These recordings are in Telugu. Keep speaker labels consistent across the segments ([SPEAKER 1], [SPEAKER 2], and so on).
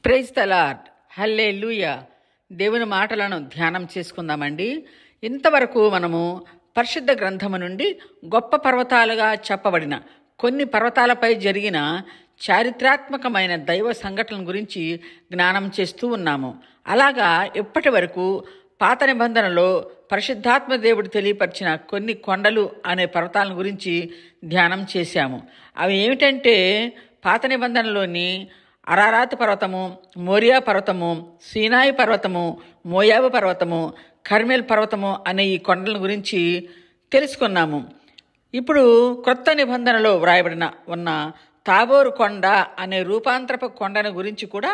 [SPEAKER 1] Praise the lord. హల్లెలూయా. దేవుని మాటలను ధ్యానం చేసుకుందామండి. ఇంతవరకు మనము పరిశుద్ధ గ్రంథము నుండి గొప్ప పర్వతాలుగా చెప్పబడిన కొన్ని పర్వతాలపై జరిగిన చారిత్రాత్మకమైన దైవ సంఘటనల గురించి జ్ఞానం చేస్తూ ఉన్నాము. అలాగా ఇప్పటి వరకు పాత నిబంధనలో పరిశుద్ధాత్మ దేవుడు తెలియపరిచిన కొన్ని కొండలు అనే పర్వతాల గురించి ధ్యానం చేశాము. అవి ఏమిటంటే పాత నిబంధనలోని అరారాతు పర్వతము, మోరియా పర్వతము, సీనాయి పర్వతము, మోయాబు పర్వతము, కర్మెల్ పర్వతము అనే ఈ కొండల గురించి తెలుసుకున్నాము. ఇప్పుడు క్రొత్త నిబంధనలో వ్రాయబడిన ఉన్న తాబోరు కొండ అనే రూపాంతరపు కొండను గురించి కూడా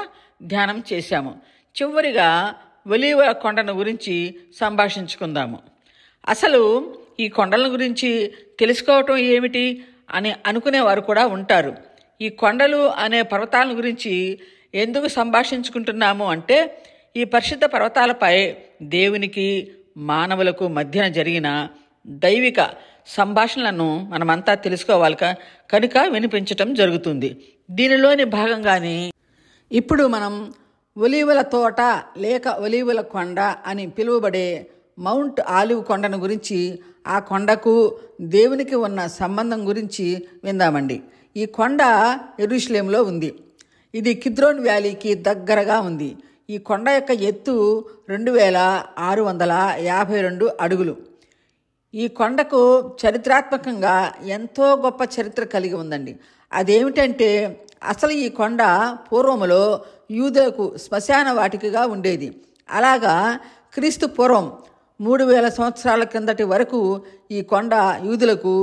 [SPEAKER 1] ధ్యానం చేశాము. చివరిగా ఒలీవ కొండను గురించి సంభాషించుకుందాము. అసలు ఈ కొండల గురించి తెలుసుకోవటం ఏమిటి అని అనుకునేవారు కూడా ఉంటారు. ఈ కొండలు అనే పర్వతాల గురించి ఎందుకు సంభాషించుకుంటున్నాము అంటే, ఈ పరిశుద్ధ పర్వతాలపై దేవునికి మానవులకు మధ్యన జరిగిన దైవిక సంభాషణలను మనమంతా తెలుసుకోవాలి కనుక వినిపించటం జరుగుతుంది. దీనిలోని భాగంగానే ఇప్పుడు మనం ఒలీవల తోట లేక ఒలీవల కొండ అని పిలువబడే మౌంట్ ఆలివ్ కొండను గురించి, ఆ కొండకు దేవునికి ఉన్న సంబంధం గురించి విందామండి. ఈ కొండ యెరూషలేములో ఉంది. ఇది కిద్రోన్ వ్యాలీకి దగ్గరగా ఉంది. ఈ కొండ యొక్క ఎత్తు 2652 అడుగులు. ఈ కొండకు చరిత్రాత్మకంగా ఎంతో గొప్ప చరిత్ర కలిగి ఉందండి. అదేమిటంటే, అసలు ఈ కొండ పూర్వములో యూదులకు శ్మశాన వాటికగా ఉండేది. అలాగా క్రీస్తు పూర్వం 3000 సంవత్సరాల కిందటి వరకు ఈ కొండ యూదులకు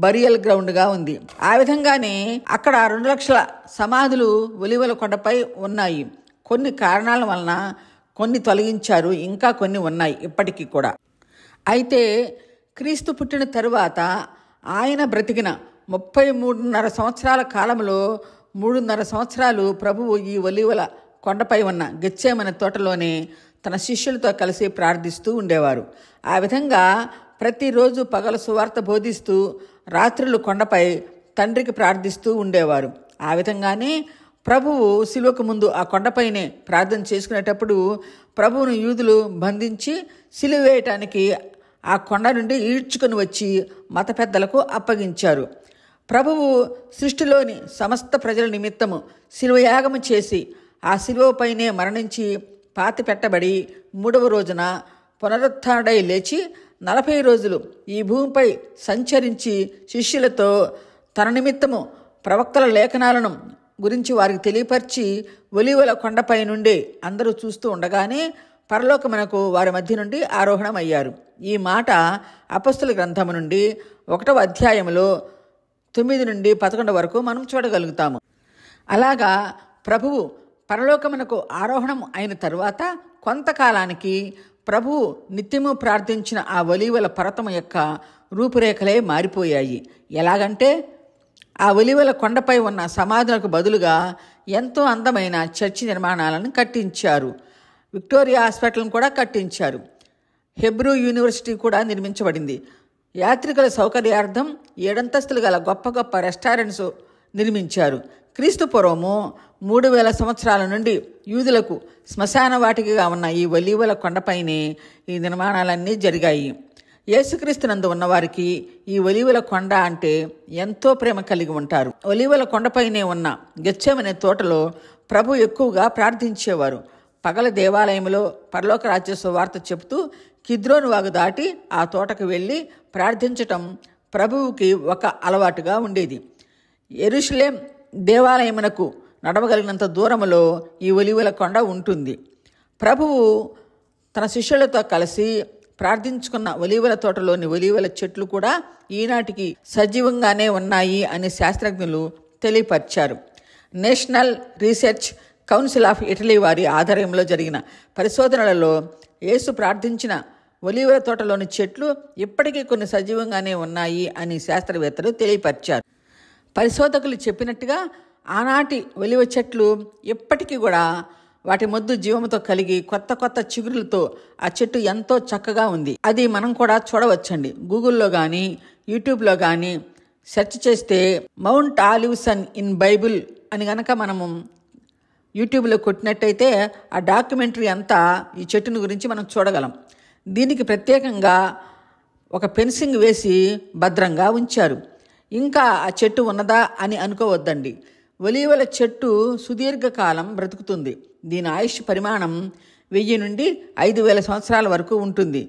[SPEAKER 1] బరియల్ గ్రౌండ్గా ఉంది. ఆ విధంగానే అక్కడ 2 లక్షల సమాధులు ఒలీవల కొండపై ఉన్నాయి. కొన్ని కారణాల వలన కొన్ని తొలగించారు, ఇంకా కొన్ని ఉన్నాయి ఇప్పటికీ కూడా. అయితే క్రీస్తు పుట్టిన తరువాత ఆయన బ్రతికిన 33.5 సంవత్సరాల కాలంలో 3.5 సంవత్సరాలు ప్రభువు ఈ ఒలీవల కొండపై ఉన్న గెత్సేమనే తోటలోనే తన శిష్యులతో కలిసి ప్రార్థిస్తూ ఉండేవారు. ఆ విధంగా ప్రతిరోజు పగలు సువార్త బోధిస్తూ రాత్రులు కొండపై తండ్రికి ప్రార్థిస్తూ ఉండేవారు. ఆ విధంగానే ప్రభువు శిలువకు ముందు ఆ కొండపైనే ప్రార్థన చేసుకునేటప్పుడు ప్రభువును యూదులు బంధించి సిలువ వేయటానికి ఆ కొండ నుండి ఈడ్చుకొని వచ్చి మత పెద్దలకు అప్పగించారు. ప్రభువు సృష్టిలోని సమస్త ప్రజల నిమిత్తము శిలువయాగము చేసి ఆ శిలువపైనే మరణించి పాతి పెట్టబడి 3వ రోజున పునరుత్థానుడై లేచి 40 రోజులు ఈ భూమిపై సంచరించి శిష్యులతో తన నిమిత్తము ప్రవక్తల లేఖనాలను గురించి వారికి తెలియపరిచి ఒలీవల కొండపై నుండి అందరూ చూస్తూ ఉండగానే పరలోకమునకు వారి మధ్య నుండి ఆరోహణమయ్యారు. ఈ మాట అపొస్తలుల గ్రంథము నుండి 1వ అధ్యాయంలో 9 నుండి 11 వరకు మనం చూడగలుగుతాము. అలాగా ప్రభువు పరలోకమునకు ఆరోహణం అయిన తరువాత కొంతకాలానికి ప్రభువు నిత్యము ప్రార్థించిన ఆ ఒలీవల పర్వతం యొక్క రూపురేఖలే మారిపోయాయి. ఎలాగంటే, ఆ ఒలీవల కొండపై ఉన్న సమాధులకు బదులుగా ఎంతో అందమైన చర్చి నిర్మాణాలను కట్టించారు. విక్టోరియా హాస్పిటల్ను కూడా కట్టించారు. హెబ్రూ యూనివర్సిటీ కూడా నిర్మించబడింది. యాత్రికుల సౌకర్యార్థం 7 అంతస్తులు గల గొప్ప గొప్ప రెస్టారెంట్స్ నిర్మించారు. క్రీస్తు పూర్వము 3000 సంవత్సరాల నుండి యూదులకు శ్మశాన వాటికగా ఉన్న ఈ ఒలీవల కొండపైనే ఈ నిర్మాణాలన్నీ జరిగాయి. యేసుక్రీస్తునందు ఉన్నవారికి ఈ ఒలీవల కొండ అంటే ఎంతో ప్రేమ కలిగి ఉంటారు. ఒలీవల కొండపైనే ఉన్న గెత్సేమనే తోటలో ప్రభు ఎక్కువగా ప్రార్థించేవారు. పగల దేవాలయంలో పరలోక రాజ్య సువార్త చెబుతూ కిద్రోను వాగు దాటి ఆ తోటకు వెళ్ళి ప్రార్థించటం ప్రభువుకి ఒక అలవాటుగా ఉండేది. యెరూషలేం దేవాలయమునకు నడవగలిగినంత దూరములో ఈ ఒలీవల కొండ ఉంటుంది. ప్రభువు తన శిష్యులతో కలిసి ప్రార్థించుకున్న ఒలీవల తోటలోని ఒలీవల చెట్లు కూడా ఈనాటికి సజీవంగానే ఉన్నాయి అని శాస్త్రజ్ఞులు తెలియపరిచారు. National research council of Italy వారి ఆధ్వర్యంలో జరిగిన పరిశోధనలలో యేసు ప్రార్థించిన ఒలీవల తోటలోని చెట్లు ఇప్పటికీ కొన్ని సజీవంగానే ఉన్నాయి అని శాస్త్రవేత్తలు తెలియపరిచారు. పరిశోధకులు చెప్పినట్టుగా ఆనాటి ఒలీవ చెట్లు ఇప్పటికీ కూడా వాటి మొద్దు జీవంతో కలిగి కొత్త కొత్త చిగురులతో ఆ చెట్టు ఎంతో చక్కగా ఉంది. అది మనం కూడా చూడవచ్చండి. గూగుల్లో కానీ యూట్యూబ్లో కానీ సెర్చ్ చేస్తే mount olive sun in Bible అని గనక మనము యూట్యూబ్లో కొట్టినట్టయితే ఆ డాక్యుమెంటరీ అంతా ఈ చెట్టుని గురించి మనం చూడగలం. దీనికి ప్రత్యేకంగా ఒక ఫెన్సింగ్ వేసి భద్రంగా ఉంచారు. ఇంకా ఆ చెట్టు ఉన్నదా అని అనుకోవద్దండి. ఒలీవల చెట్టు సుదీర్ఘకాలం బ్రతుకుతుంది. దీని ఆయుష్ పరిమాణం 1000 నుండి 5000 సంవత్సరాల వరకు ఉంటుంది.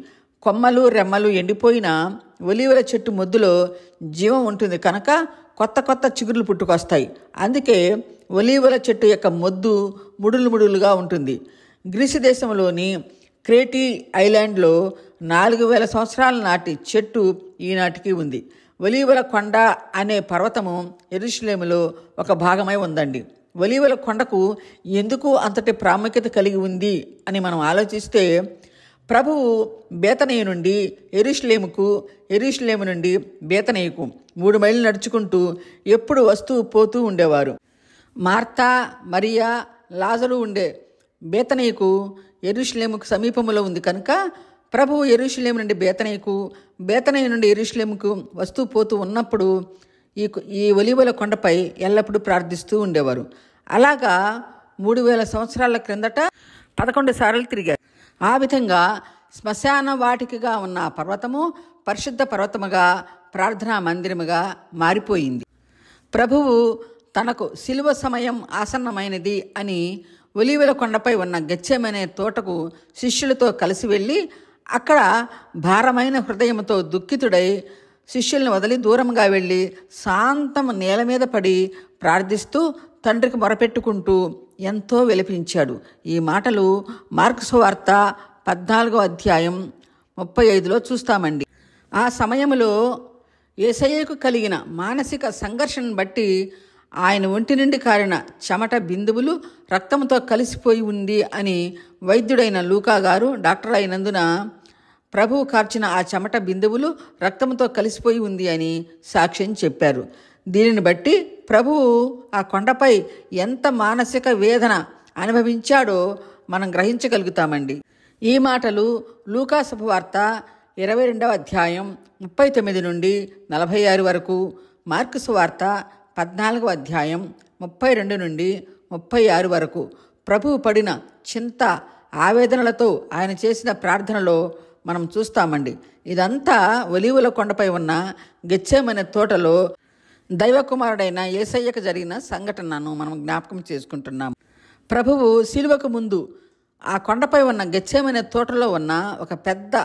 [SPEAKER 1] కొమ్మలు రెమ్మలు ఎండిపోయిన ఒలీవల చెట్టు మొద్దులో జీవం ఉంటుంది కనుక కొత్త కొత్త చిగుర్లు పుట్టుకొస్తాయి. అందుకే ఒలీవల చెట్టు యొక్క మొద్దు ముడులు ముడులుగా ఉంటుంది. గ్రీసు దేశంలోని క్రేటీ ఐలాండ్లో 4000 సంవత్సరాల నాటి చెట్టు ఈనాటికి ఉంది. ఒలీవల కొండ అనే పర్వతము యెరూషలేములో ఒక భాగమై ఉందండి. ఒలీవల కొండకు ఎందుకు అంతటి ప్రాముఖ్యత కలిగి ఉంది అని మనం ఆలోచిస్తే, ప్రభువు బేతనీయ నుండి యెరూషలేముకు, యెరూషలేము నుండి బేతనీయకు 3 మైళ్ళు నడుచుకుంటూ ఎప్పుడు వస్తూ పోతూ ఉండేవారు. మార్తా, మరియా, లాజరు ఉండే బేతనీయకు యెరూషలేముకు సమీపంలో ఉంది కనుక ప్రభువు యెరూషలేము నుండి బేతనీయకు, బేతనీయ నుండి యెరూషలేముకు వస్తూ పోతూ ఉన్నప్పుడు ఈ ఒలీవల కొండపై ఎల్లప్పుడూ ప్రార్థిస్తూ ఉండేవారు. అలాగా 3000 సంవత్సరాల క్రిందట 11 సార్లు తిరిగారు. ఆ విధంగా శ్మశాన వాటికగా ఉన్న పర్వతము పరిశుద్ధ పర్వతముగా, ప్రార్థనా మందిరముగా మారిపోయింది. ప్రభువు తనకు శిలువ సమయం ఆసన్నమైనది అని ఒలీవల కొండపై ఉన్న గెత్సేమనే తోటకు శిష్యులతో కలిసి వెళ్ళి అక్కడ భారమైన హృదయంతో దుఃఖితుడై శిష్యుల్ని వదిలి దూరంగా వెళ్ళి శాంతం నేల మీద పడి ప్రార్థిస్తూ తండ్రికి మొరపెట్టుకుంటూ ఎంతో విలపించాడు. ఈ మాటలు మార్కు సువార్త 14వ అధ్యాయం 35లో చూస్తామండి. ఆ సమయంలో యేసయ్యకు కలిగిన మానసిక సంఘర్షణను బట్టి ఆయన ఒంటి నుండి కారిన చెమట బిందువులు రక్తంతో కలిసిపోయి ఉంది అని వైద్యుడైన లూకా గారు డాక్టర్ అయినందున ప్రభువు కార్చిన ఆ చెమట బిందువులు రక్తంతో కలిసిపోయి ఉంది అని సాక్ష్యం చెప్పారు. దీనిని బట్టి ప్రభువు ఆ కొండపై ఎంత మానసిక వేదన అనుభవించాడో మనం గ్రహించగలుగుతామండి. ఈ మాటలు లూకా శుభవార్త 22వ అధ్యాయం 39 నుండి 46 వరకు, మార్కు సువార్త 14వ అధ్యాయం 32 నుండి 36 వరకు ప్రభువు పడిన చింత, ఆవేదనలతో ఆయన చేసిన ప్రార్థనలో మనం చూస్తామండి. ఇదంతా ఒలీవల కొండపై ఉన్న గెత్సేమనే తోటలో దైవకుమారుడైన యేసయ్యకు జరిగిన సంఘటనను మనం జ్ఞాపకం చేసుకుంటున్నాం. ప్రభువు శిలువకు ముందు ఆ కొండపై ఉన్న గెత్సేమనే తోటలో ఉన్న ఒక పెద్ద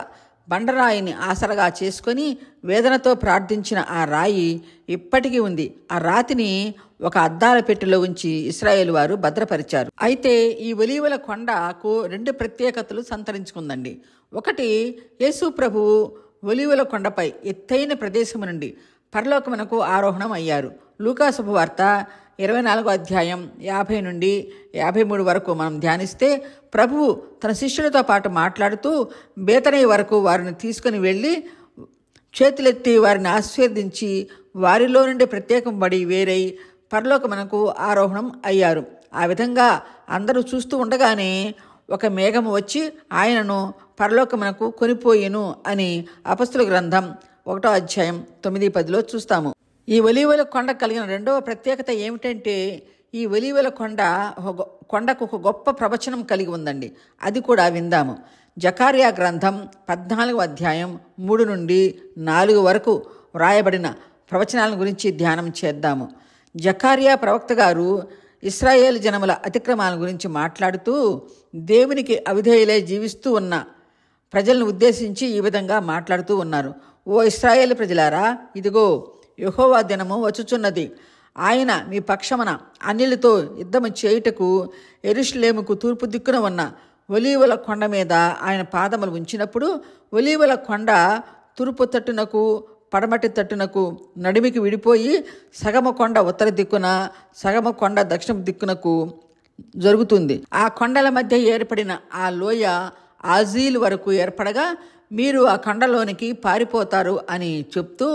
[SPEAKER 1] బండరాయిని ఆసరగా చేసుకొని వేదనతో ప్రార్థించిన ఆ రాయి ఇప్పటికీ ఉంది. ఆ రాతిని ఒక అద్దాల పెట్టెలో ఉంచి ఇశ్రాయేలు వారు భద్రపరిచారు. అయితే ఈ ఒలీవల కొండకు 2 ప్రత్యేకతలు సంతరించుకుందండి. ఒకటి, యేసు ప్రభువు ఒలీవల కొండపై ఎత్తైన ప్రదేశము నుండి పరలోకమునకు ఆరోహణం అయ్యారు. లూకా శుభవార్త 24వ అధ్యాయం 50 నుండి 53 వరకు మనం ధ్యానిస్తే, ప్రభువు తన శిష్యులతో పాటు మాట్లాడుతూ బేతనీయ వరకు వారిని తీసుకుని వెళ్ళి చేతులెత్తి వారిని ఆశీర్వదించి వారిలో నుండి ప్రత్యేకంబడి వేరై పరలోకమునకు ఆరోహణం అయ్యారు. ఆ విధంగా అందరూ చూస్తూ ఉండగానే ఒక మేఘము వచ్చి ఆయనను పరలోకమునకు కొనిపోయెను అని అపొస్తలుల గ్రంథం 1వ అధ్యాయం 9-10లో చూస్తాము. ఈ ఒలీవల కొండ కలిగిన 2వ ప్రత్యేకత ఏమిటంటే, ఈ ఒలీవల కొండకు ఒక గొప్ప ప్రవచనం కలిగి ఉందండి. అది కూడా విందాము. జకర్యా గ్రంథం 14వ అధ్యాయం 3 నుండి 4 వరకు వ్రాయబడిన ప్రవచనాల గురించి ధ్యానం చేద్దాము. జకర్యా ప్రవక్త గారు ఇశ్రాయేలు జనముల అతిక్రమాల గురించి మాట్లాడుతూ దేవునికి అవిధేయులై జీవిస్తూ ఉన్న ప్రజలను ఉద్దేశించి ఈ విధంగా మాట్లాడుతూ ఉన్నారు. ఓ ఇశ్రాయేలు ప్రజలారా, ఇదిగో యెహోవా దినము వచ్చుచున్నది. ఆయన మీ పక్షమున అన్యులతో యుద్ధము చేయుటకు యెరూషలేముకు తూర్పు దిక్కున ఉన్న ఒలీవల కొండ మీద ఆయన పాదములు ఉంచినప్పుడు, ఒలీవల కొండ తూర్పు తట్టునకు పడమటి తట్టునకు నడిమికి విడిపోయి సగమ కొండ ఉత్తర దిక్కున, సగమ కొండ దక్షిణ దిక్కునకు జరుగుతుంది. ఆ కొండల మధ్య ఏర్పడిన ఆ లోయ ఆజీలు వరకు ఏర్పడగా మీరు ఆ కొండలోనికి పారిపోతారు అని చెప్తూ,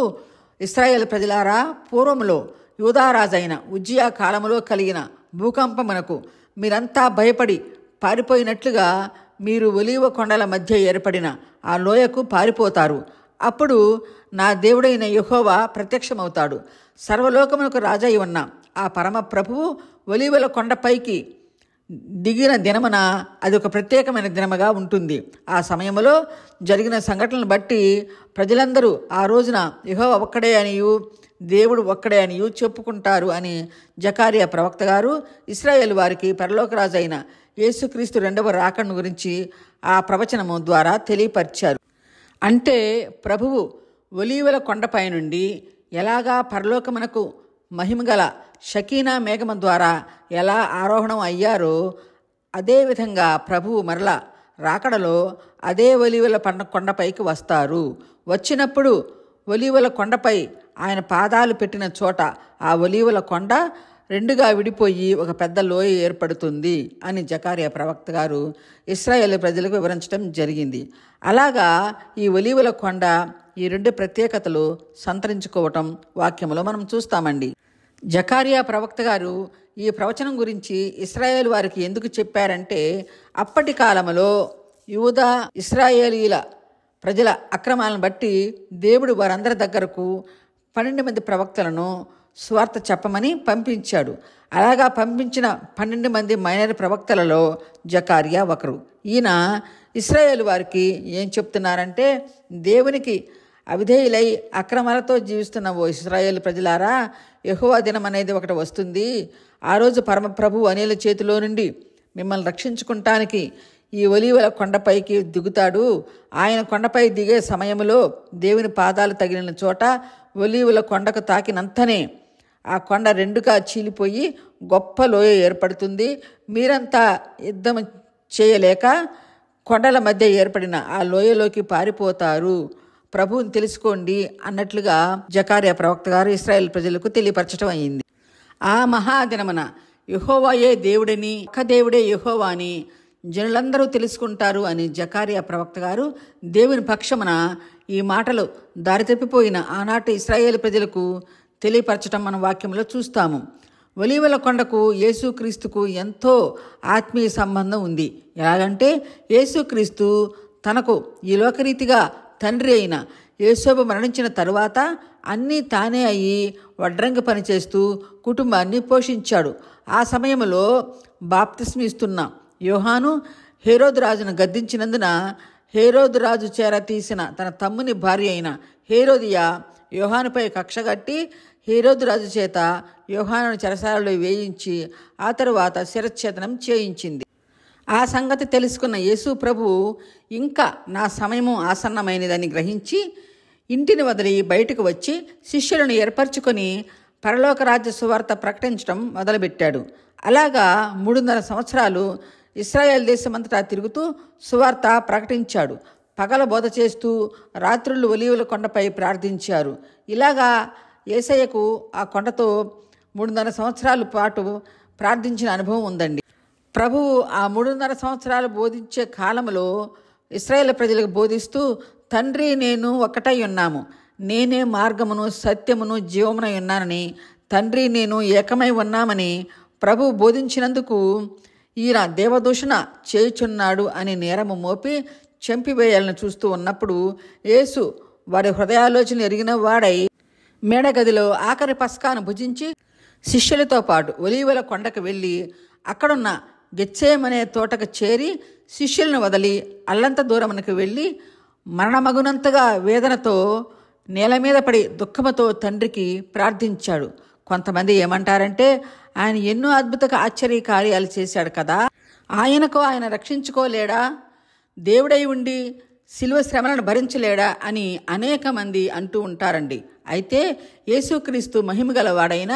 [SPEAKER 1] ఇశ్రాయేల్ ప్రజలారా, పూర్వములో యూదారాజైన ఉజ్జియా కాలములో కలిగిన భూకంపమునకు మీరంతా భయపడి పారిపోయినట్లుగా మీరు ఒలీవ కొండల మధ్య ఏర్పడిన ఆ లోయకు పారిపోతారు. అప్పుడు నా దేవుడైన యెహోవా ప్రత్యక్షమవుతాడు. సర్వలోకమునకు రాజై ఉన్న ఆ పరమ ప్రభువు ఒలీవల కొండపైకి దిగిన దినమున అది ఒక ప్రత్యేకమైన దినముగా ఉంటుంది. ఆ సమయంలో జరిగిన సంఘటనలను బట్టి ప్రజలందరూ ఆ రోజున యెహోవా ఒక్కడే అనియు దేవుడు ఒక్కడే అనియు చెప్పుకుంటారు అని జకర్యా ప్రవక్త గారు ఇశ్రాయేలు వారికి పరలోకరాజు అయిన యేసుక్రీస్తు రెండవ రాకడ గురించి ఆ ప్రవచనము ద్వారా తెలియపరిచారు. అంటే ప్రభువు ఒలీవల కొండపై నుండి ఎలాగా పరలోకమునకు మహిమగల షకీనా మేఘము ద్వారా ఎలా ఆరోహణం అయ్యారో అదేవిధంగా ప్రభువు మరల రాకడలో అదే ఒలీవల కొండపైకి వస్తారు. వచ్చినప్పుడు ఒలీవల కొండపై ఆయన పాదాలు పెట్టిన చోట ఆ ఒలీవల కొండ రెండుగా విడిపోయి ఒక పెద్ద లోయ ఏర్పడుతుంది అని జకర్యా ప్రవక్త గారు ఇశ్రాయేలు ప్రజలకు వివరించడం జరిగింది. అలాగా ఈ ఒలీవల కొండ ఈ రెండు ప్రత్యేకతలు సంతరించుకోవటం వాక్యములో మనం చూస్తామండి. జకర్యా ప్రవక్త గారు ఈ ప్రవచనం గురించి ఇశ్రాయేలు వారికి ఎందుకు చెప్పారంటే అప్పటి కాలంలో యూదా ఇశ్రాయేలీల ప్రజల అక్రమాలను బట్టి దేవుడు వారందరి దగ్గరకు 12 మంది ప్రవక్తలను స్వార్థ చెప్పమని పంపించాడు. అలాగా పంపించిన 12 మంది మైనర్ ప్రవక్తలలో జకర్యా ఒకరు. ఈయన ఇశ్రాయేలు వారికి ఏం చెప్తున్నారంటే, దేవునికి అవిధేయులై అక్రమాలతో జీవిస్తున్న ఓ ఇశ్రాయేలు ప్రజలారా, యెహోవా దినం అనేది ఒకటి వస్తుంది. ఆ రోజు పరమప్రభు అనేల చేతిలో నుండి మిమ్మల్ని రక్షించుకుంటానికి ఈ ఒలీవల కొండపైకి దిగుతాడు. ఆయన కొండపై దిగే సమయంలో దేవుని పాదాలు తగిలిన చోట ఒలీవల కొండకు తాకినంతనే ఆ కొండ రెండుగా చీలిపోయి గొప్ప లోయ ఏర్పడుతుంది. మీరంతా యుద్ధం చేయలేక కొండల మధ్య ఏర్పడిన ఆ లోయలోకి పారిపోతారు. ప్రభువుని తెలుసుకోండి అన్నట్లుగా జకర్యా ప్రవక్త గారు ఇశ్రాయేల్ ప్రజలకు తెలియపరచడం అయింది. ఆ మహాదినమున యెహోవాయే దేవుడని, ఒక్క దేవుడే యెహోవా అని జనులందరూ తెలుసుకుంటారు అని జకర్యా ప్రవక్త గారు దేవుని పక్షమున ఈ మాటలు దారి తప్పిపోయిన ఆనాటి ఇశ్రాయేలు ప్రజలకు తెలియపరచడం మన వాక్యంలో చూస్తాము. ఒలీవల కొండకు యేసుక్రీస్తుకు ఎంతో ఆత్మీయ సంబంధం ఉంది. ఎలాగంటే యేసుక్రీస్తు తనకు ఈ లోకరీతిగా తండ్రి అయిన యేసోబు మరణించిన తరువాత అన్నీ తానే అయ్యి వడ్రంగి పనిచేస్తూ కుటుంబాన్ని పోషించాడు. ఆ సమయంలో బాప్తిస్మ ఇస్తున్న యోహాను హేరోదు రాజును గద్దించినందున హేరోదు రాజు చేర తీసిన తన తమ్ముని భార్య అయిన హేరోదియా యోహానుపై కక్షగట్టి హేరోదు రాజు చేత యోహానును చెరసాలలో వేయించి ఆ తరువాత శిరచ్ఛేదనం చేయించింది. ఆ సంగతి తెలుసుకున్న యేసు ప్రభువు ఇంకా నా సమయము ఆసన్నమైనదని గ్రహించి ఇంటిని వదిలి బయటకు వచ్చి శిష్యులను ఏర్పరచుకొని పరలోక రాజ్య సువార్త ప్రకటించడం మొదలుపెట్టాడు. అలాగా 3.5 సంవత్సరాలు ఇశ్రాయేల్ దేశమంతటా తిరుగుతూ సువార్త ప్రకటించాడు. పగల బోధ చేస్తూ రాత్రులు ఒలీవల కొండపై ప్రార్థించారు. ఇలాగా యేసయ్యకు ఆ కొండతో 3.5 సంవత్సరాల పాటు ప్రార్థించిన అనుభవం ఉందండి. ప్రభువు ఆ 3.5 సంవత్సరాలు బోధించే కాలంలో ఇశ్రాయేల్ ప్రజలకు బోధిస్తూ, తండ్రి నేను ఒక్కటై ఉన్నాము, నేనే మార్గమును సత్యమును జీవమునై ఉన్నానని, తండ్రి నేను ఏకమై ఉన్నామని ప్రభువు బోధించినందుకు ఈయన దేవదూషణ చేయుచున్నాడు అని నేరము మోపి చంపివేయాలని చూస్తూ ఉన్నప్పుడు యేసు వారి హృదయాలోచన ఎరిగిన వాడై మేడగదిలో ఆఖరి పస్కాను భుజించి శిష్యులతో పాటు ఒలీవల కొండకు వెళ్ళి అక్కడున్న గెత్సేమనే తోటకు చేరి శిష్యులను వదిలి అల్లంత దూరమునకు వెళ్ళి మరణమగునంతగా వేదనతో నేల మీద పడి దుఃఖముతో తండ్రికి ప్రార్థించాడు. కొంతమంది ఏమంటారంటే, ఆయన ఎన్నో అద్భుత ఆశ్చర్య కార్యాలు చేశాడు కదా, ఆయనకు ఆయన రక్షించుకోలేడా, దేవుడై ఉండి శిలువ శ్రమలను భరించలేడా అని అనేక మంది అంటూ ఉంటారండి. అయితే యేసుక్రీస్తు మహిమగలవాడైన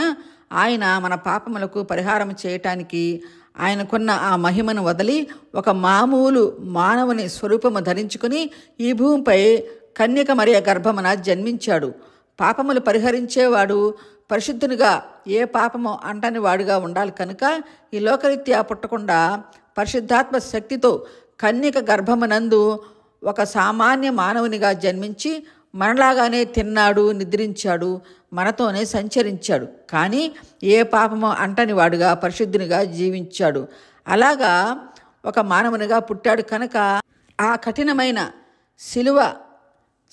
[SPEAKER 1] ఆయన మన పాపములకు పరిహారం చేయటానికి ఆయనకున్న ఆ మహిమను వదిలి ఒక మామూలు మానవుని స్వరూపము ధరించుకుని ఈ భూమిపై కన్యక మరియ గర్భమున జన్మించాడు. పాపములు పరిహరించేవాడు పరిశుద్ధునిగా ఏ పాపము అంటని వాడుగా ఉండాలి కనుక ఈ లోకరీత్యా పుట్టకుండా పరిశుద్ధాత్మ శక్తితో కన్యక గర్భమునందు ఒక సామాన్య మానవునిగా జన్మించి మనలాగానే తిన్నాడు, నిద్రించాడు, మనతోనే సంచరించాడు. కానీ ఏ పాపము అంటని వాడుగా పరిశుద్ధునిగా జీవించాడు. అలాగా ఒక మానవునిగా పుట్టాడు కనుక ఆ కఠినమైన శిలువ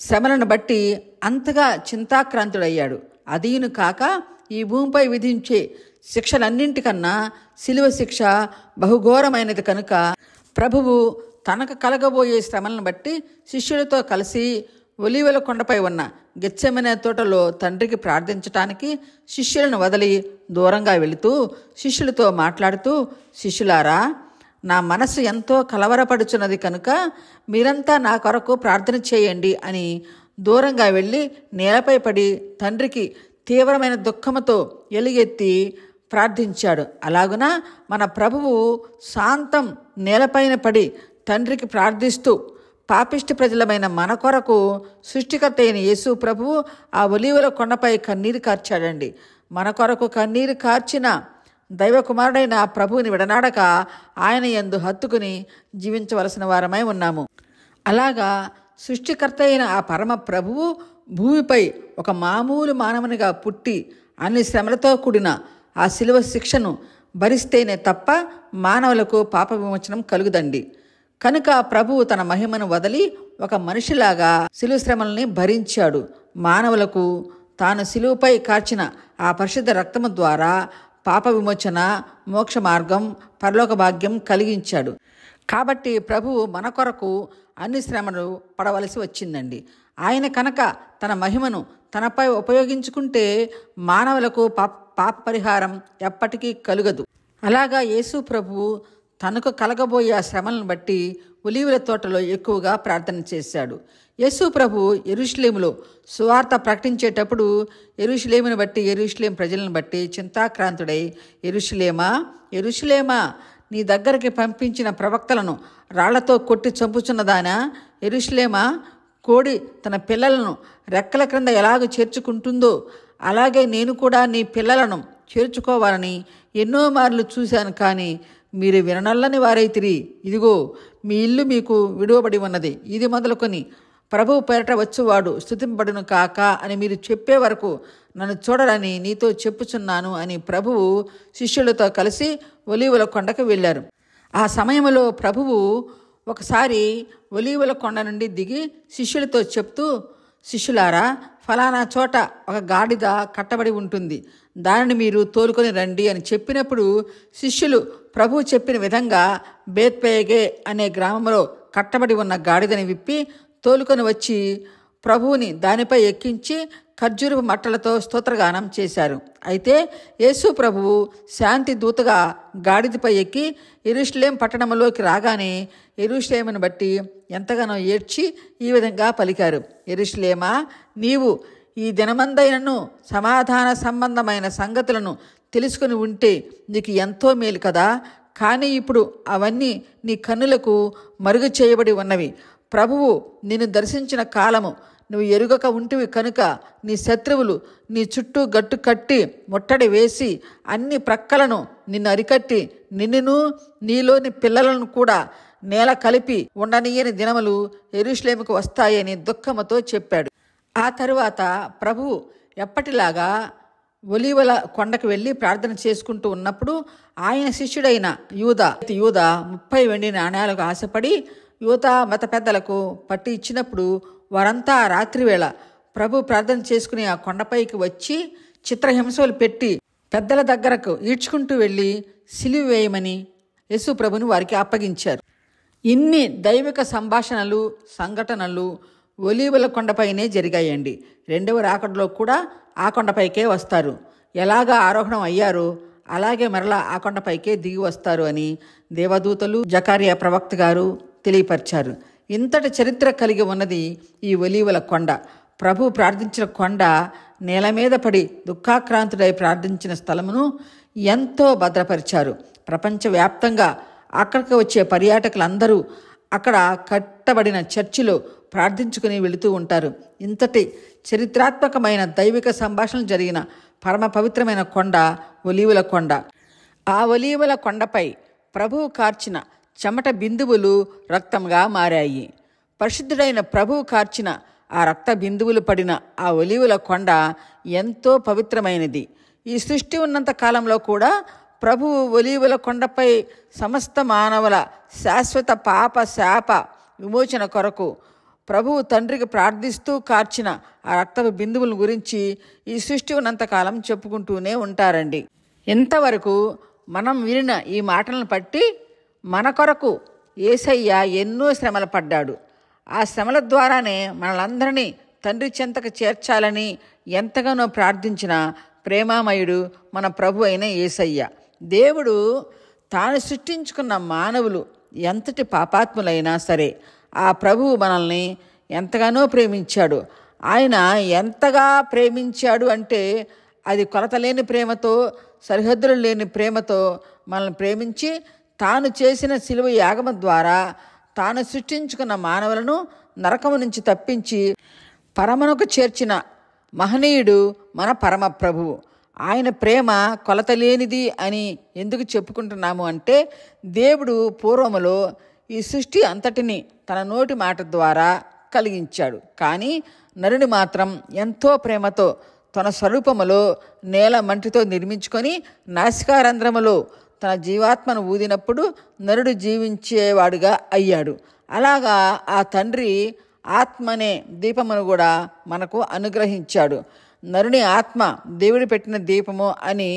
[SPEAKER 1] శ్రమలను బట్టి అంతగా చింతాక్రాంతుడయ్యాడు. అదీను కాక ఈ భూమిపై విధించే శిక్షలన్నింటికన్నా శిలువ శిక్ష బహుఘోరమైనది కనుక ప్రభువు తనకు కలగబోయే శ్రమలను బట్టి శిష్యులతో కలిసి ఒలీవల కొండపై ఉన్న గెత్సెమనే తోటలో తండ్రికి ప్రార్థించటానికి శిష్యులను వదిలి దూరంగా వెళుతూ శిష్యులతో మాట్లాడుతూ, శిష్యులారా, నా మనసు ఎంతో కలవరపడుచున్నది కనుక మీరంతా నా కొరకు ప్రార్థన చేయండి అని దూరంగా వెళ్ళి నేలపై పడి తండ్రికి తీవ్రమైన దుఃఖముతో ఎలుగెత్తి ప్రార్థించాడు. అలాగున మన ప్రభువు శాంతం నేలపైన పడి తండ్రికి ప్రార్థిస్తూ పాపిష్టి ప్రజలమైన మన కొరకు సృష్టికర్త అయిన యేసు ప్రభువు ఆ ఒలీవల కొండపై కన్నీరు కార్చాడండి. మన కొరకు కన్నీరు కార్చిన దైవకుమారుడైన ఆ ప్రభువుని విడనాడక ఆయన యందు హత్తుకుని జీవించవలసిన వారమై ఉన్నాము. అలాగా సృష్టికర్త అయిన ఆ పరమ ప్రభువు భూమిపై ఒక మామూలు మానవునిగా పుట్టి అన్ని శ్రమలతో కూడిన ఆ శిలువ శిక్షను భరిస్తేనే తప్ప మానవులకు పాప విమోచనం కలుగుదండి. కనుక ప్రభువు తన మహిమను వదిలి ఒక మనిషిలాగా శిలువ శ్రమల్ని భరించాడు. మానవులకు తాను శిలువపై కార్చిన ఆ పరిశుద్ధ రక్తము ద్వారా పాప విమోచన, మోక్ష మార్గం, పరలోక భాగ్యం కలిగించాడు. కాబట్టి ప్రభువు మన కొరకు అన్ని శ్రమలు పడవలసి వచ్చిందండి. ఆయన కనుక తన మహిమను తనపై ఉపయోగించుకుంటే మానవులకు పాప పరిహారం ఎప్పటికీ కలుగదు. అలాగా యేసు ప్రభువు తనకు కలగబోయే ఆ శ్రమలను బట్టి ఒలీవల తోటలో ఎక్కువగా ప్రార్థన చేశాడు. యేసు ప్రభు యెరూషలేములో సువార్త ప్రకటించేటప్పుడు యెరూషలేమును బట్టి, యెరూషలేం ప్రజలను బట్టి చింతాక్రాంతుడై, యెరూషలేమా, యెరూషలేమా, నీ దగ్గరికి పంపించిన ప్రవక్తలను రాళ్లతో కొట్టి చంపుచున్నదానా? యెరూషలేమా, కోడి తన పిల్లలను రెక్కల క్రింద ఎలాగ చేర్చుకుంటుందో అలాగే నేను కూడా నీ పిల్లలను చేర్చుకోవాలని ఎన్నో మార్లు చూశాను, కానీ మీరు విననల్లని వారైతిరి. ఇదిగో మీ ఇల్లు మీకు విడువబడి ఉన్నది. ఇది మొదలుకొని ప్రభువు పేరట వచ్చువాడు స్తుతింపబడును కాక అని మీరు చెప్పే వరకు నన్ను చూడరని నీతో చెప్పుచున్నాను అని ప్రభువు శిష్యులతో కలిసి ఒలీవల కొండకు వెళ్ళారు. ఆ సమయంలో ప్రభువు ఒకసారి ఒలీవల కొండ నుండి దిగి శిష్యులతో చెప్తూ, శిష్యులారా, ఫలానా చోట ఒక గాడిద కట్టబడి ఉంటుంది, దానిని మీరు తోలుకొని రండి అని చెప్పినప్పుడు శిష్యులు ప్రభువు చెప్పిన విధంగా బేత్పేగే అనే గ్రామంలో కట్టబడి ఉన్న గాడిదని విప్పి తోలుకొని వచ్చి ప్రభువుని దానిపై ఎక్కించి ఖర్జూరపు మట్టలతో స్తోత్రగానం చేశారు. అయితే యేసు ప్రభువు శాంతి దూతగా గాడిదపై ఎక్కి యెరూషలేం పట్టణంలోకి రాగానే యెరూషలేమును బట్టి ఎంతగానో ఏడ్చి ఈ విధంగా పలికారు, యెరూషలేమా, నీవు ఈ దినమందైనను సమాధాన సంబంధమైన సంగతులను తెలుసుకుని ఉంటే నీకు ఎంతో మేలు కదా. కానీ ఇప్పుడు అవన్నీ నీ కన్నులకు మరుగు చేయబడి ఉన్నవి. ప్రభువు నిన్ను దర్శించిన కాలము నువ్వు ఎరుగక ఉంటివి కనుక నీ శత్రువులు నీ చుట్టూ గట్టు కట్టి ముట్టడి వేసి అన్ని ప్రక్కలను నిన్ను అరికట్టి నిన్నును నీలోని పిల్లలను కూడా నేల కలిపి ఉండనీయని దినములు యెరూషలేముకు వస్తాయని దుఃఖముతో చెప్పాడు. ఆ తరువాత ప్రభువు ఎప్పటిలాగా ఒలీవల కొండకు వెళ్ళి ప్రార్థన చేసుకుంటూ ఉన్నప్పుడు ఆయన శిష్యుడైన యూదా 30 వెండి నాణ్యాలకు ఆశపడి యూదా మత పెద్దలకు పట్టి ఇచ్చినప్పుడు వారంతా రాత్రివేళ ప్రభు ప్రార్థన చేసుకుని ఆ కొండపైకి వచ్చి చిత్రహింసలు పెట్టి పెద్దల దగ్గరకు ఈడ్చుకుంటూ వెళ్ళి సిలువ వేయమని యేసు ప్రభుని వారికి అప్పగించారు. ఇన్ని దైవిక సంభాషణలు, సంఘటనలు ఒలీవల కొండపైనే జరిగాయండి. రెండవ రాకడలో కూడా ఆ కొండపైకే వస్తారు. ఎలాగా ఆరోహణం అయ్యారో అలాగే మరలా ఆ కొండపైకే దిగి వస్తారు అని దేవదూతలు, జకర్యా ప్రవక్త గారు తెలియపరిచారు. ఇంతటి చరిత్ర కలిగి ఉన్నది ఈ ఒలీవల కొండ. ప్రభు ప్రార్థించిన కొండ నేల మీద పడి దుఃఖాక్రాంతుడై ప్రార్థించిన స్థలమును ఎంతో భద్రపరిచారు. ప్రపంచవ్యాప్తంగా అక్కడికి వచ్చే పర్యాటకులందరూ అక్కడ కట్టబడిన చర్చిలో ప్రార్థించుకుని వెళుతూ ఉంటారు. ఇంతటి చరిత్రాత్మకమైన దైవిక సంభాషణలు జరిగిన పరమ పవిత్రమైన కొండ ఒలీవల కొండ. ఆ ఒలీవల కొండపై ప్రభువు కార్చిన చెమట బిందువులు రక్తంగా మారాయి. పరిశుద్ధుడైన ప్రభువు కార్చిన ఆ రక్త బిందువులు పడిన ఆ ఒలీవల కొండ ఎంతో పవిత్రమైనది. ఈ సృష్టి ఉన్నంత కాలంలో కూడా ప్రభువు ఒలీవల కొండపై సమస్త మానవుల శాశ్వత పాప శాప విమోచన కొరకు ప్రభువు తండ్రికి ప్రార్థిస్తూ కార్చిన ఆ రక్తపు బిందువుల గురించి ఈ సృష్టి ఉన్నంతకాలం చెప్పుకుంటూనే ఉంటారండి. ఇంతవరకు మనం వినిన ఈ మాటలను బట్టి మన కొరకు యేసయ్య ఎన్నో శ్రమలు పడ్డాడు. ఆ శ్రమల ద్వారానే మనలందరినీ తండ్రి చెంతకు చేర్చాలని ఎంతగానో ప్రార్థించిన ప్రేమామయుడు మన ప్రభు అయిన యేసయ్య. దేవుడు తాను సృష్టించుకున్న మానవులు ఎంతటి పాపాత్ములైనా సరే ఆ ప్రభువు మనల్ని ఎంతగానో ప్రేమించాడు. ఆయన ఎంతగా ప్రేమించాడు అంటే అది కొలతలేని ప్రేమతో, సరిహద్దులు లేని ప్రేమతో మనల్ని ప్రేమించి తాను చేసిన శిలువ యాగము ద్వారా తాను సృష్టించుకున్న మానవులను నరకము నుంచి తప్పించి పరమనకు చేర్చిన మహనీయుడు మన పరమ ప్రభువు. ఆయన ప్రేమ కొలతలేనిది అని ఎందుకు చెప్పుకుంటున్నాము అంటే దేవుడు పూర్వములో ఈ సృష్టి అంతటిని తన నోటి మాట ద్వారా కలిగించాడు. కానీ నరుని మాత్రం ఎంతో ప్రేమతో తన స్వరూపములో నేల మంటితో నిర్మించుకొని నాసికారంధ్రములో తన జీవాత్మను ఊదినప్పుడు నరుడు జీవించేవాడుగా అయ్యాడు. అలాగా ఆ తండ్రి ఆత్మనే దీపమును కూడా మనకు అనుగ్రహించాడు. నరుని ఆత్మ దేవుడు పెట్టిన దీపము అని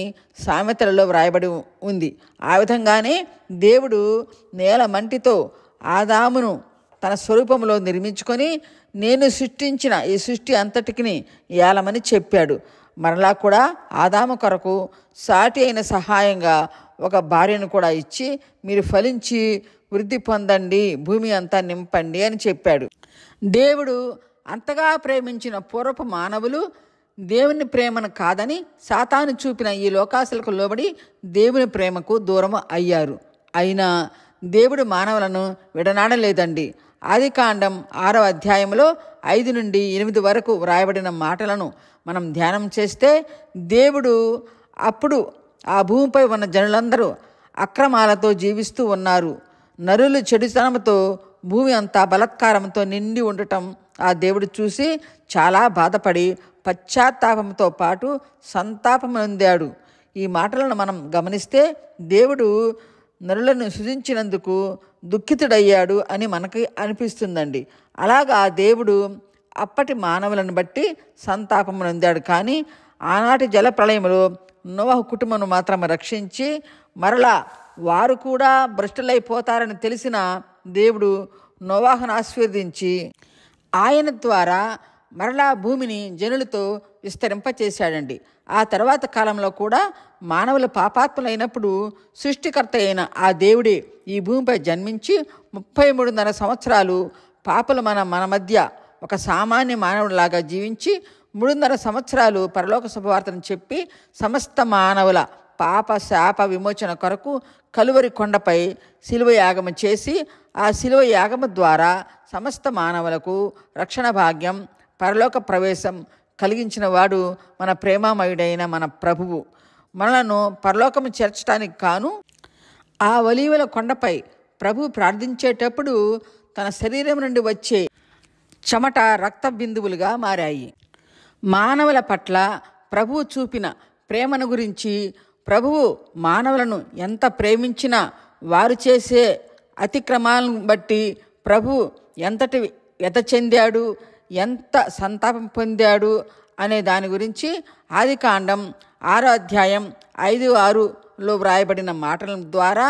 [SPEAKER 1] సామెతలలో వ్రాయబడి ఉంది. ఆ విధంగానే దేవుడు నేల మంటితో ఆదామును తన స్వరూపంలో నిర్మించుకొని నేను సృష్టించిన ఈ సృష్టి అంతటికి ఏలమని చెప్పాడు. మరలా కూడా ఆదాము కొరకు సాటి అయిన సహాయంగా ఒక భార్యను కూడా ఇచ్చి మీరు ఫలించి వృద్ధి పొందండి, భూమి అంతా నింపండి అని చెప్పాడు. దేవుడు అంతగా ప్రేమించిన పూర్వపు మానవులు దేవుని ప్రేమను కాదని సాతాను చూపిన ఈ లోకాశలకు లోబడి దేవుని ప్రేమకు దూరం అయ్యారు. అయినా దేవుడు మానవులను విడనాడలేదండి. ఆదికాండం 6వ అధ్యాయంలో 5 నుండి 8 వరకు వ్రాయబడిన మాటలను మనం ధ్యానం చేస్తే దేవుడు అప్పుడు ఆ భూమిపై ఉన్న జనులందరూ అక్రమాలతో జీవిస్తూ ఉన్నారు. నరులు చెడుతనంతో భూమి అంతా బలాత్కారంతో నిండి ఉండటం ఆ దేవుడు చూసి చాలా బాధపడి పశ్చాత్తాపంతో పాటు సంతాపం పొందాడు. ఈ మాటలను మనం గమనిస్తే దేవుడు నరులను సృజించినందుకు దుఃఖితుడయ్యాడు అని మనకి అనిపిస్తుందండి. అలాగా దేవుడు అప్పటి మానవులను బట్టి సంతాపం పొందాడు. కానీ ఆనాటి జల ప్రళయములో నోవహు కుటుంబమును మాత్రం రక్షించి మరలా వారు కూడా భ్రష్టులైపోతారని తెలిసిన దేవుడు నోవహును ఆశీర్వదించి ఆయన ద్వారా మరలా భూమిని జనులతో విస్తరింపచేశాడండి. ఆ తర్వాత కాలంలో కూడా మానవుల పాపాత్ములైనప్పుడు సృష్టికర్త అయిన ఆ దేవుడే ఈ భూమిపై జన్మించి 33.5 సంవత్సరాలు పాపలు మన మధ్య ఒక సామాన్య మానవుడిలాగా జీవించి 3.5 సంవత్సరాలు పరలోక శుభవార్తను చెప్పి సమస్త మానవుల పాప శాప విమోచన కొరకు కలువరి కొండపై శిలువ యాగము చేసి ఆ శిలువ యాగము ద్వారా సమస్త మానవులకు రక్షణ భాగ్యం, పరలోక ప్రవేశం కలిగించిన వాడు మన ప్రేమామయుడైన మన ప్రభువు. మనలను పరలోకము చేర్చడానికి కాను ఆ ఒలీవల కొండపై ప్రభు ప్రార్థించేటప్పుడు తన శరీరం నుండి వచ్చే చెమట రక్త బిందువులుగా మారాయి. మానవుల పట్ల ప్రభువు చూపిన ప్రేమను గురించి, ప్రభువు మానవులను ఎంత ప్రేమించినా వారు చేసే అతిక్రమాలను బట్టి ప్రభు ఎంతటి వ్యత చెందాడు, ఎంత సంతాపం పొందాడు అనే దాని గురించి ఆదికాండం 6వ అధ్యాయం 5-6లో వ్రాయబడిన మాటల ద్వారా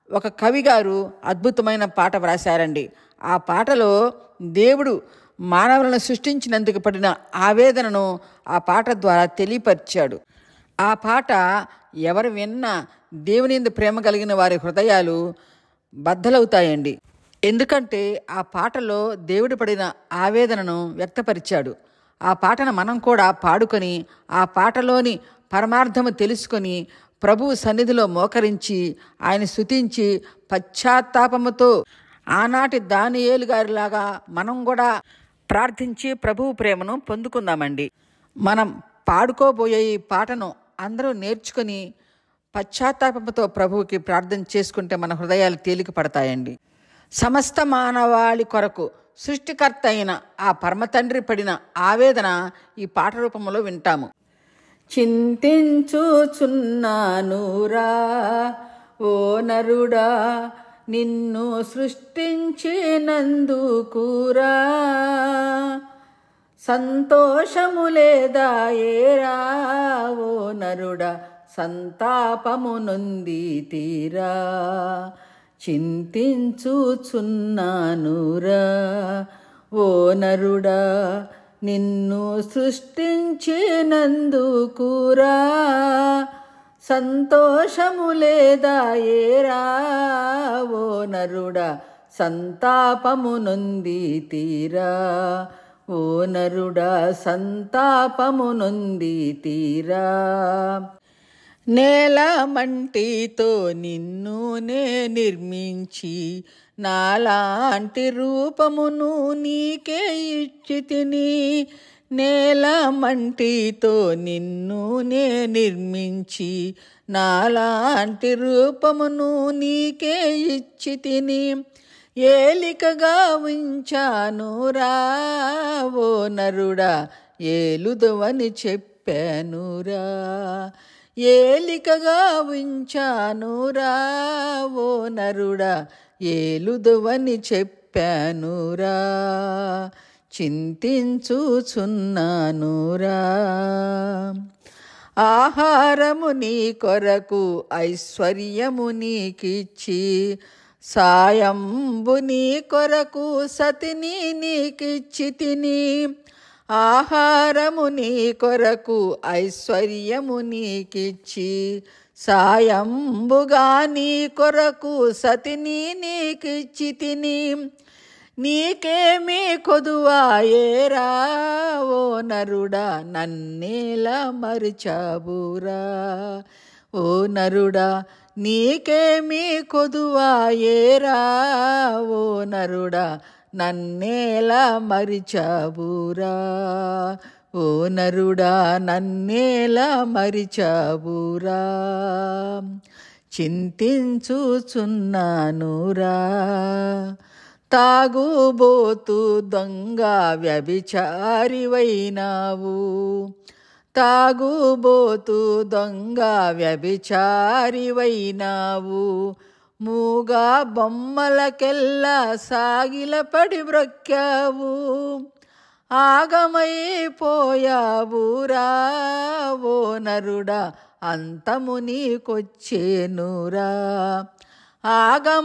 [SPEAKER 1] ఒక కవి గారు అద్భుతమైన పాట వ్రాశారండి. ఆ పాటలో దేవుడు మానవులను సృష్టించినందుకు పడిన ఆవేదనను ఆ పాట ద్వారా తెలియపరిచాడు. ఆ పాట ఎవరు విన్నా దేవుని యందు ప్రేమ కలిగిన వారి హృదయాలు బద్దలవుతాయండి. ఎందుకంటే ఆ పాటలో దేవుడు పడిన ఆవేదనను వ్యక్తపరిచాడు. ఆ పాటను మనం కూడా పాడుకొని ఆ పాటలోని పరమార్థము తెలుసుకొని ప్రభువు సన్నిధిలో మోకరించి ఆయన స్తుతించి పశ్చాత్తాపముతో ఆనాటి దానియేలు గారిలాగా మనం కూడా ప్రార్థించి ప్రభువు ప్రేమను పొందుకుందామండి. మనం పాడుకోబోయే ఈ పాటను అందరూ నేర్చుకొని పశ్చాత్తాపంతో ప్రభువుకి ప్రార్థన చేసుకుంటే మన హృదయాలు తేలిక పడతాయండి. సమస్త మానవాళి కొరకు సృష్టికర్త అయిన ఆ పరమతండ్రి పడిన ఆవేదన ఈ పాట రూపంలో వింటాము. చింతించుచున్నానురా ఓ నరుడా, నిన్ను సృష్టించినందుకురా, సంతోషము లేదా ఏరా ఓ నరుడా, సంతాపము నొంది తీరా చింతించుచున్నానురా. ఓ నరుడా నిన్ను సృష్టించినందుకురా సంతోషము లేదా ఏరా. ఓ నరుడా సంతాపము నొంది తీరా. ఓ నరుడా సంతాపము నొంది తీరా. నేల మంటితో నిన్ను నే నిర్మించి నాలాంటి రూపమును నీకే ఇచ్చి తిని. నేల మంటితో నిన్ను నే నిర్మించి నాలాంటి రూపమును నీకే ఇచ్చి తిని. ఏలికగా ఉంచానురా. ఓ నరుడా ఏలుదువని చెప్పానురా. ఏలికగా ఉంచానురా. ఓ నరుడా ఏలుదువని చెప్పానురా. చింతించుచున్నానురా. ఆహారము నీ కొరకు ఐశ్వర్యము నీకిచ్చి సాయంబు నీ కొరకు సతిని నీకిచ్చి తిని. ఆహారము నీ కొరకు ఐశ్వర్యము నీకిచ్చి సాయంబుగా నీ కొరకు సతిని నీకిచ్చి తిని. నీకేమీ కొదువాయేరా. ఓ నరుడా నన్నేలా మరిచావురా. ఓ నరుడా నీకేమీ కొదువాయేరా. ఓ నరుడా నన్నేలా మరిచావురా. ఓ నరుడా నన్నేలా మరిచావురా. చింతించుచున్నానురా. తాగుబోతు దొంగ వ్యభిచారివైనావు. తాగుబోతు దొంగ వ్యభిచారివైనావు. మూగా బొమ్మలకెల్లా సాగిలపడి బ్రొక్కావు. ఆగమైపోయావురా. ఓ నరుడా అంతము నీకొచ్చేనురా. ఆగమైపోయావురా.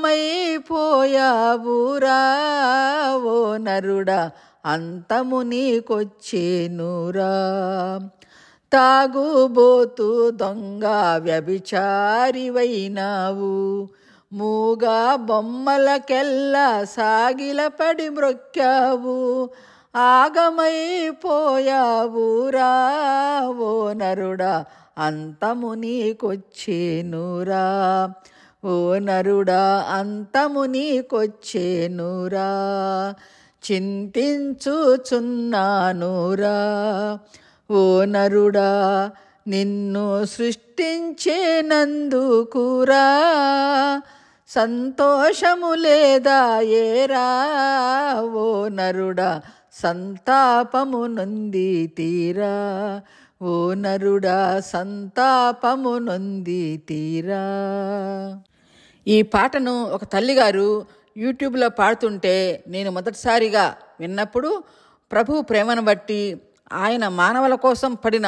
[SPEAKER 1] ఓ నరుడా అంతము నీకొచ్చేనురా. తాగుబోతు దొంగ వ్యభిచారివైనావు. మూగా బొమ్మలకెల్లా సాగిలపడి మ్రొక్కావు. ఆగమైపోయావురా. ఓ నరుడా అంతము నీకొచ్చేనురా. ఓ నరుడా అంతము నీకొచ్చేనురా. చింతించుచున్నానురా. ఓ నరుడా నిన్ను సృష్టించేనందుకురా సంతోషము లేదా ఏరా. ఓ నరుడా సంతాపము నొంది తీరా. ఓ నరుడా సంతాపము నొంది తీరా. ఈ పాటను ఒక తల్లిగారు యూట్యూబ్లో పాడుతుంటే నేను మొదటిసారిగా విన్నప్పుడు ప్రభు ప్రేమను బట్టి ఆయన మానవుల కోసం పడిన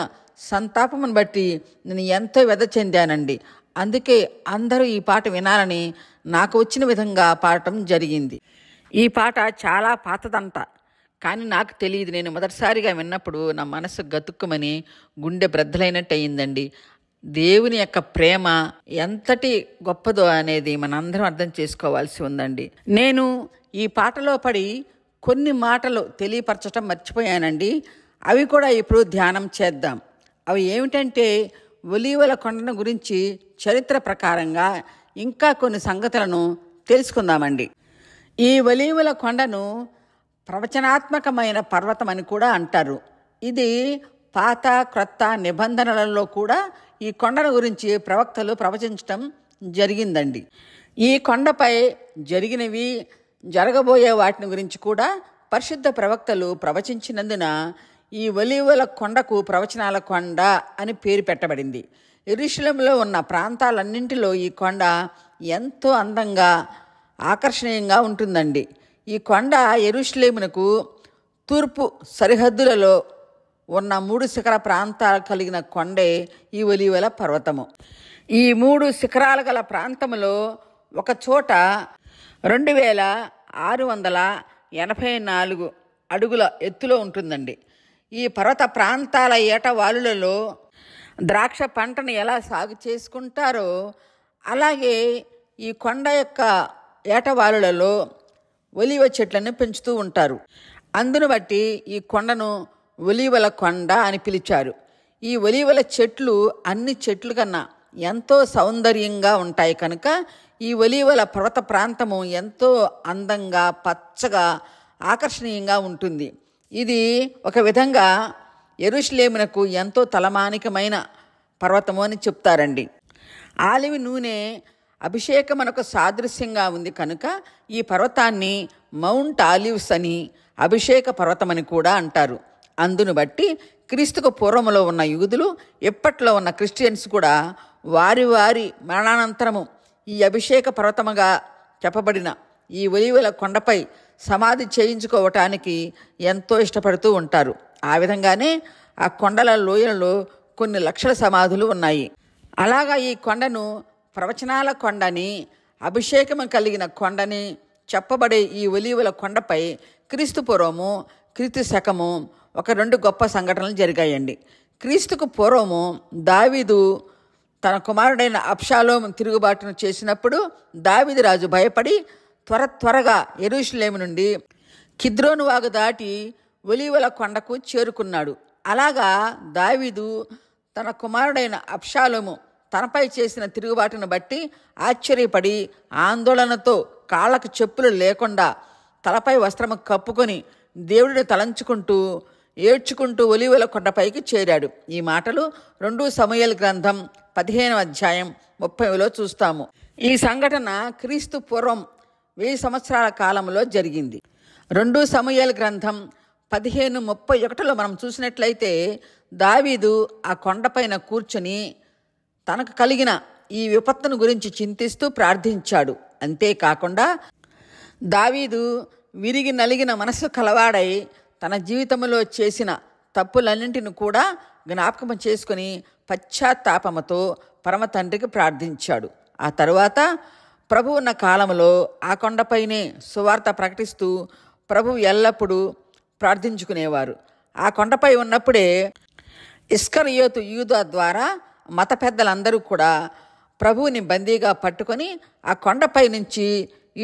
[SPEAKER 1] సంతాపమును బట్టి నేను ఎంతో వ్యధ చెందానండి. అందుకే అందరూ ఈ పాట వినాలని నాకు వచ్చిన విధంగా పాడటం జరిగింది. ఈ పాట చాలా పాతదంట, కానీ నాకు తెలియదు. నేను మొదటిసారిగా విన్నప్పుడు నా మనసు గతుక్కుమని గుండె బ్రద్దలైనట్టు అయ్యిందండి. దేవుని యొక్క ప్రేమ ఎంతటి గొప్పదో అనేది మనందరం అర్థం చేసుకోవాల్సి ఉందండి. నేను ఈ పాటలో పడి కొన్ని మాటలు తెలియపరచటం మర్చిపోయానండి. అవి కూడా ఇప్పుడు ధ్యానం చేద్దాం. అవి ఏమిటంటే ఒలీవల కొండను గురించి చరిత్ర ప్రకారంగా ఇంకా కొన్ని సంగతులను తెలుసుకుందామండి. ఈ ఒలీవల కొండను ప్రవచనాత్మకమైన పర్వతం అని కూడా అంటారు. ఇది పాత క్రొత్త నిబంధనలలో కూడా ఈ కొండల గురించి ప్రవక్తలు ప్రవచించటం జరిగిందండి. ఈ కొండపై జరిగినవి జరగబోయే వాటిని గురించి కూడా పరిశుద్ధ ప్రవక్తలు ప్రవచించినందున ఈ ఒలీవల కొండకు ప్రవచనాల కొండ అని పేరు పెట్టబడింది. యెరూషలేములో ఉన్న ప్రాంతాలన్నింటిలో ఈ కొండ ఎంతో అందంగా ఆకర్షణీయంగా ఉంటుందండి. ఈ కొండ యెరూషలేమునకు తూర్పు సరిహద్దులలో ఉన్న 3 శిఖర ప్రాంతాలు కలిగిన కొండే ఈ ఒలీవల పర్వతము. ఈ 3 శిఖరాలు గల ప్రాంతంలో ఒక చోట 2684 అడుగుల ఎత్తులో ఉంటుందండి. ఈ పర్వత ప్రాంతాల ఏటవాలులలో ద్రాక్ష పంటను ఎలా సాగు చేసుకుంటారో అలాగే ఈ కొండ యొక్క ఏటవాలులలో ఒలీవ చెట్లను పెంచుతూ ఉంటారు. అందును బట్టి ఈ కొండను ఒలీవల కొండ అని పిలిచారు. ఈ ఒలీవల చెట్లు అన్ని చెట్లు కన్నా ఎంతో సౌందర్యంగా ఉంటాయి కనుక ఈ ఒలీవల పర్వత ప్రాంతము ఎంతో అందంగా పచ్చగా ఆకర్షణీయంగా ఉంటుంది. ఇది ఒక విధంగా యెరూషలేమునకు ఎంతో తలమానికమైన పర్వతము అని చెప్తారండి. ఆలివ్ నూనె అభిషేకమునకు సాదృశ్యంగా ఉంది కనుక ఈ పర్వతాన్ని మౌంట్ ఆలివ్స్ అని అభిషేక పర్వతమని కూడా అంటారు. అందును బట్టి క్రీస్తుకు పూర్వములో ఉన్న యూదులు ఎప్పట్లో ఉన్న క్రిస్టియన్స్ కూడా వారి వారి మరణానంతరము ఈ అభిషేక పర్వతముగా చెప్పబడిన ఈ ఒలీవల కొండపై సమాధి చేయించుకోవటానికి ఎంతో ఇష్టపడుతూ ఉంటారు. ఆ విధంగానే ఆ కొండల లోయలలో కొన్ని లక్షల సమాధులు ఉన్నాయి. అలాగా ఈ కొండను ప్రవచనాల కొండని, అభిషేకము కలిగిన కొండని చెప్పబడే ఈ ఒలీవల కొండపై క్రీస్తు పూర్వము క్రీస్తు శకము ఒక 2 గొప్ప సంఘటనలు జరిగాయండి. క్రీస్తుకు పూర్వము దావీదు తన కుమారుడైన అబ్షాలోము తిరుగుబాటును చేసినప్పుడు దావీదు రాజు భయపడి త్వరగా యెరూషలేము నుండి కిద్రోను వాగు దాటి ఒలీవల కొండకు చేరుకున్నాడు. అలాగా దావీదు తన కుమారుడైన అబ్షాలోము తనపై చేసిన తిరుగుబాటును బట్టి ఆశ్చర్యపడి ఆందోళనతో కాళ్ళకు చెప్పులు లేకుండా తలపై వస్త్రము కప్పుకొని దేవుడిని తలంచుకుంటూ ఏడ్చుకుంటూ ఒలీవల కొండపైకి చేరాడు. ఈ మాటలు 2 సమూయేలు గ్రంథం 15వ అధ్యాయం 30లో చూస్తాము. ఈ సంఘటన క్రీస్తు పూర్వం 1000 సంవత్సరాల కాలంలో జరిగింది. 2 సమూయేలు గ్రంథం 15:31లో మనం చూసినట్లయితే దావీదు ఆ కొండపైన కూర్చొని తనకు కలిగిన ఈ విపత్తును గురించి చింతిస్తూ ప్రార్థించాడు. అంతేకాకుండా దావీదు విరిగి నలిగిన మనసు కలవాడై తన జీవితంలో చేసిన తప్పులన్నింటిని కూడా జ్ఞాపకం చేసుకుని పశ్చాత్తాపముతో పరమ తండ్రికి ప్రార్థించాడు. ఆ తరువాత ప్రభు ఉన్న కాలంలో ఆ కొండపైనే సువార్త ప్రకటిస్తూ ప్రభు ఎల్లప్పుడూ ప్రార్థించుకునేవారు. ఆ కొండపై ఉన్నప్పుడే ఇస్కరియోతు యూదా ద్వారా మత పెద్దలందరూ కూడా ప్రభువుని బందీగా పట్టుకొని ఆ కొండపై నుంచి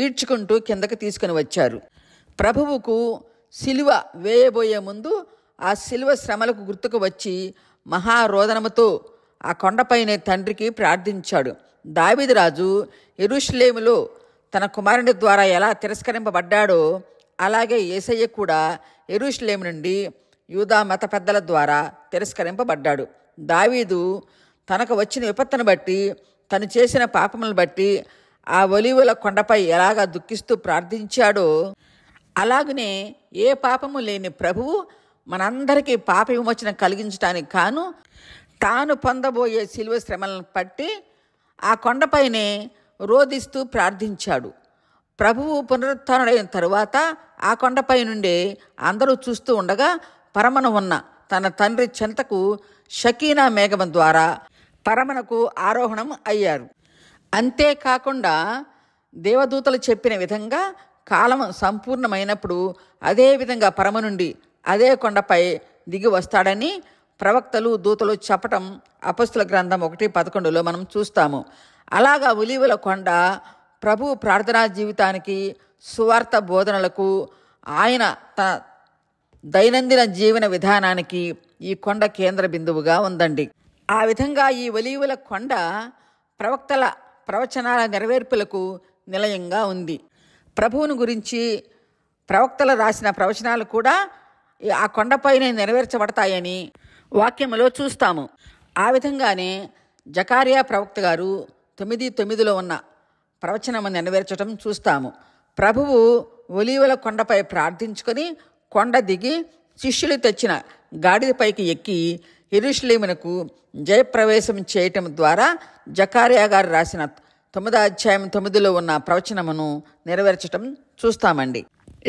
[SPEAKER 1] ఈడ్చుకుంటూ కిందకి తీసుకుని వచ్చారు. ప్రభువుకు సిలువ వేయబోయే ముందు ఆ సిలువ శ్రమలకు గుర్తుకు వచ్చి మహారోదనముతో ఆ కొండపైనే తండ్రికి ప్రార్థించాడు. దావీదు రాజు యెరూషలేములో తన కుమారుని ద్వారా ఎలా తిరస్కరింపబడ్డాడో అలాగే యేసయ్య కూడా యెరూషలేము నుండి యూదా మత పెద్దల ద్వారా తిరస్కరింపబడ్డాడు. దావీదు తనకు వచ్చిన విపత్తును బట్టి తను చేసిన పాపములను బట్టి ఆ ఒలీవల కొండపై ఎలాగా దుఃఖిస్తూ ప్రార్థించాడో అలాగనే ఏ పాపము లేని ప్రభువు మనందరికీ పాప విమోచన కలిగించడానికి కాను తాను పొందబోయే శిలువ శ్రమలను పట్టి ఆ కొండపైనే రోదిస్తూ ప్రార్థించాడు. ప్రభువు పునరుత్థానుడైన తరువాత ఆ కొండపై నుండే అందరూ చూస్తూ ఉండగా పరమన ఉన్న తన తండ్రి చెంతకు షకీనా మేఘం ద్వారా పరమనకు ఆరోహణం అయ్యారు. అంతేకాకుండా దేవదూతలు చెప్పిన విధంగా కాలం సంపూర్ణమైనప్పుడు అదే విధంగా పరమ నుండి అదే కొండపై దిగి వస్తాడని ప్రవక్తలు దూతలు చెప్పటం అపొస్తలుల గ్రంథం 1:11లో మనం చూస్తాము. అలాగా ఒలీవల కొండ ప్రభు ప్రార్థనా జీవితానికి సువార్త బోధనలకు ఆయన తన దైనందిన జీవన విధానానికి ఈ కొండ కేంద్ర బిందువుగా ఉందండి. ఆ విధంగా ఈ ఒలీవల కొండ ప్రవక్తల ప్రవచనాల నెరవేర్పులకు నిలయంగా ఉంది. ప్రభువును గురించి ప్రవక్తలు రాసిన ప్రవచనాలు కూడా ఆ కొండపైనే నెరవేర్చబడతాయని వాక్యములో చూస్తాము. ఆ విధంగానే జకారియా ప్రవక్త గారు 9:9లో ఉన్న ప్రవచనము నెరవేర్చడం చూస్తాము. ప్రభువు ఒలీవల కొండపై ప్రార్థించుకొని కొండ దిగి శిష్యులు తెచ్చిన గాడిదపైకి ఎక్కి యెరూషలేమునకు జయప్రవేశం చేయటం ద్వారా జకారియా గారు రాసిన 9వ అధ్యాయం 9లో ఉన్న ప్రవచనమును నెరవేర్చటం చూస్తామండి.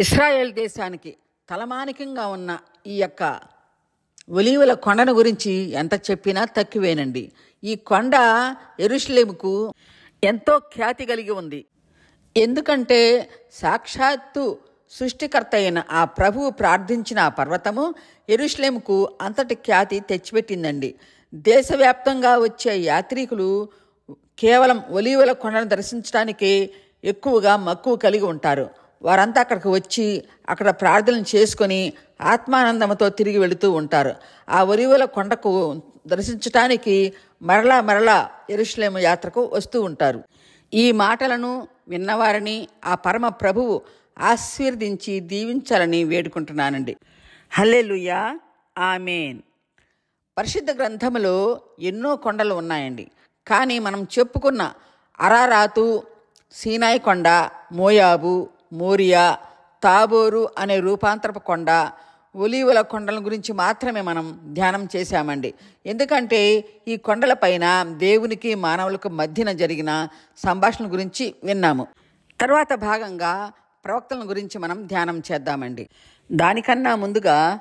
[SPEAKER 1] ఇశ్రాయేల్ దేశానికి తలమానికంగా ఉన్న ఈ యొక్క ఒలీవల కొండను గురించి ఎంత చెప్పినా తక్కువేనండి. ఈ కొండ యెరూషలేముకు ఎంతో ఖ్యాతి కలిగి ఉంది. ఎందుకంటే సాక్షాత్తు సృష్టికర్త అయిన ఆ ప్రభువు ప్రార్థించిన ఆ పర్వతము యెరూషలేముకు అంతటి ఖ్యాతి తెచ్చిపెట్టిందండి. దేశవ్యాప్తంగా వచ్చే యాత్రికులు కేవలం ఒలీవల కొండను దర్శించడానికే ఎక్కువగా మక్కువ కలిగి ఉంటారు. వారంతా అక్కడికి వచ్చి అక్కడ ప్రార్థనలు చేసుకొని ఆత్మానందంతో తిరిగి వెళుతూ ఉంటారు. ఆ ఒలీవల కొండకు దర్శించటానికి మరలా యెరూషలేము యాత్రకు వస్తూ ఉంటారు. ఈ మాటలను విన్నవారిని ఆ పరమ ప్రభువు ఆశీర్వదించి దీవించాలని వేడుకుంటున్నానండి. హల్లెలూయా, ఆమేన్. పరిశుద్ధ గ్రంథములో ఎన్నో కొండలు ఉన్నాయండి. కానీ మనం చెప్పుకున్న అరారాతు, సీనాయి కొండ, మోయాబు, మోరియా, తాబోరు అనే రూపాంతరపు కొండ, ఒలీవల కొండల గురించి మాత్రమే మనం ధ్యానం చేశామండి. ఎందుకంటే ఈ కొండలపైన దేవునికి మానవులకు మధ్యన జరిగిన సంభాషణ గురించి విన్నాము. తర్వాత భాగంగా ప్రవక్తల గురించి మనం ధ్యానం చేద్దామండి. దానికన్నా ముందుగా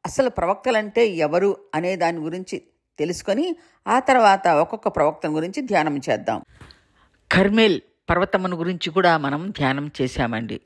[SPEAKER 1] అసలు ప్రవక్తలంటే ఎవరు అనే దాని గురించి తెలుసుకొని ఆ తర్వాత ఒక్కొక్క ప్రవక్తల గురించి ధ్యానం చేద్దాం. కర్మేల్ పర్వతమును గురించి కూడా మనం ధ్యానం చేశామండి.